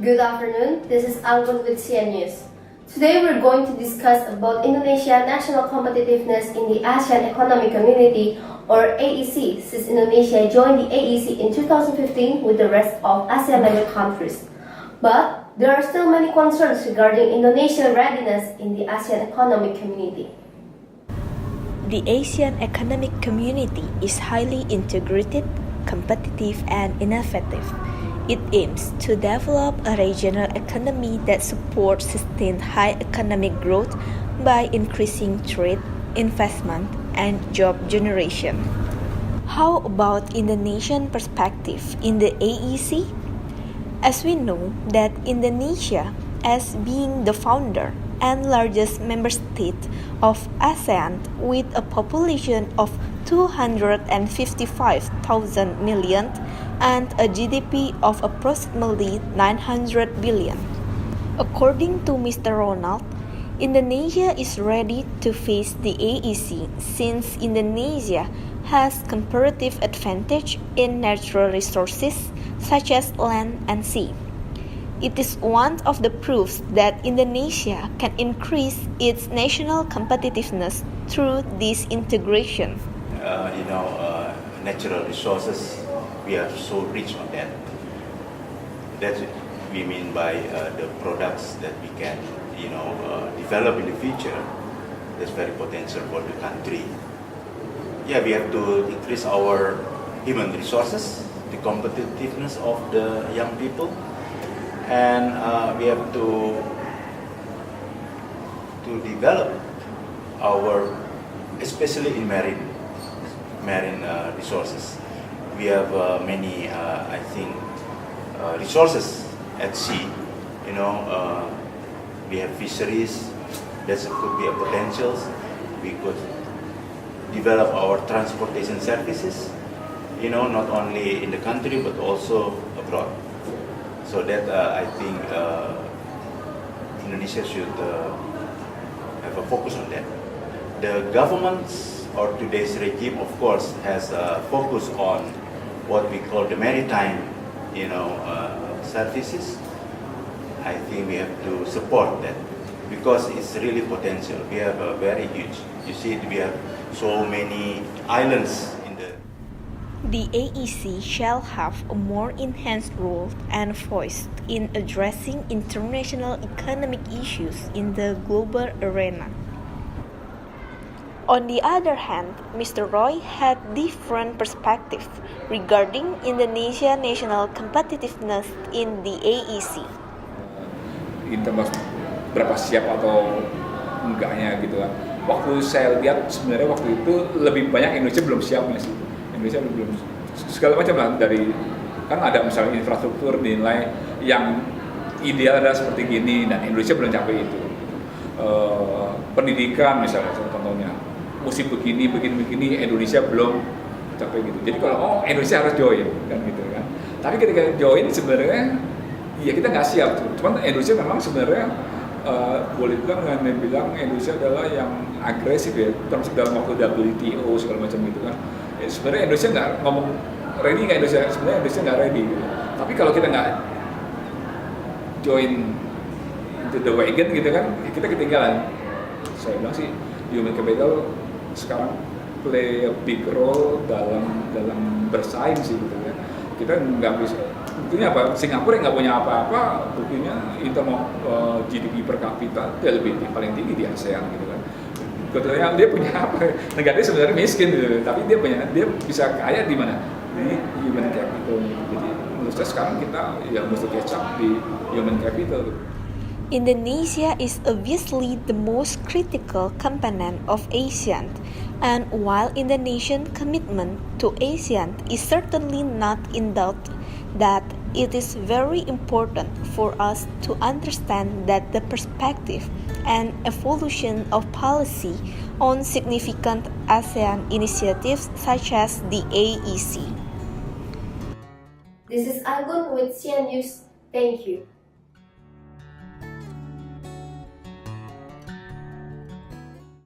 Good afternoon, this is Anggun with CN News. Today we're going to discuss about Indonesia national competitiveness in the ASEAN Economic Community or AEC since Indonesia joined the AEC in 2015 with the rest of ASEAN member countries. But there are still many concerns regarding Indonesia's readiness in the ASEAN Economic Community. The ASEAN Economic Community is highly integrated, competitive, and innovative. It aims to develop a regional economy that supports sustained high economic growth by increasing trade, investment, and job generation. How about Indonesian perspective in the AEC? As we know that Indonesia, as being the founder and largest member state of ASEAN with a population of 255,000 million and a GDP of approximately 900 billion. According to Mr. Ronald, Indonesia is ready to face the AEC since Indonesia has comparative advantage in natural resources such as land and sea. It is one of the proofs that Indonesia can increase its national competitiveness through this integration. Natural resources, we are so rich on that. That's what we mean by the products that we can, develop in the future. That's very potential for the country. Yeah, we have to increase our human resources, the competitiveness of the young people, and we have to develop our, especially in marine resources. We have many, resources at sea. We have fisheries. That could be a potential. We could develop our transportation services. Not only in the country but also abroad. So that I think Indonesia should have a focus on that. The governments or today's regime, of course, has a focus on what we call the maritime, services. I think we have to support that because it's really potential. We have a very huge. You see, we have so many islands in the. The AEC shall have a more enhanced role and voice in addressing international economic issues in the global arena. On the other hand, Mr. Roy had different perspective regarding Indonesia national competitiveness in the AEC. In terms berapa siap atau enggaknya gitu kan. Waktu saya lihat sebenarnya waktu itu lebih banyak Indonesia belum siapnya sih. Indonesia belum segala macam lah, dari kan ada misalnya infrastruktur dinilai yang ideal adalah seperti gini dan Indonesia belum capai itu. Pendidikan misalnya contohnya mesti begini Indonesia belum capai gitu. Jadi kalau Indonesia harus join kan gitu kan. Tapi ketika join sebenarnya ya kita nggak siap. Cuman Indonesia memang sebenarnya boleh bilang Indonesia adalah yang agresif ya, termasuk dalam waktu WTO segala macam gitu kan. Sebenarnya Indonesia nggak ngomong ready nggak Indonesia, sebenarnya Indonesia nggak ready gitu. Tapi kalau kita nggak join into the wagon gitu kan, kita ketinggalan. Saya bilang sih human capital sekarang play a big role dalam bersaing sih gitu kan. Kita nggak bisa, buktinya apa? Singapura nggak punya apa-apa, buktinya kita mau GDP per kapita dia lebih paling tinggi di ASEAN gitu kan. Kebetulan dia punya apa? Negaranya sebenarnya miskin gitu, tapi dia bisa kaya di mana? Di human capital. Jadi menurut saya sekarang kita ya mesti catch up di human capital. Indonesia is obviously the most critical component of ASEAN, and while Indonesian commitment to ASEAN is certainly not in doubt, that it is very important for us to understand that the perspective and evolution of policy on significant ASEAN initiatives such as the AEC. This is Anggun with CN News. Thank you.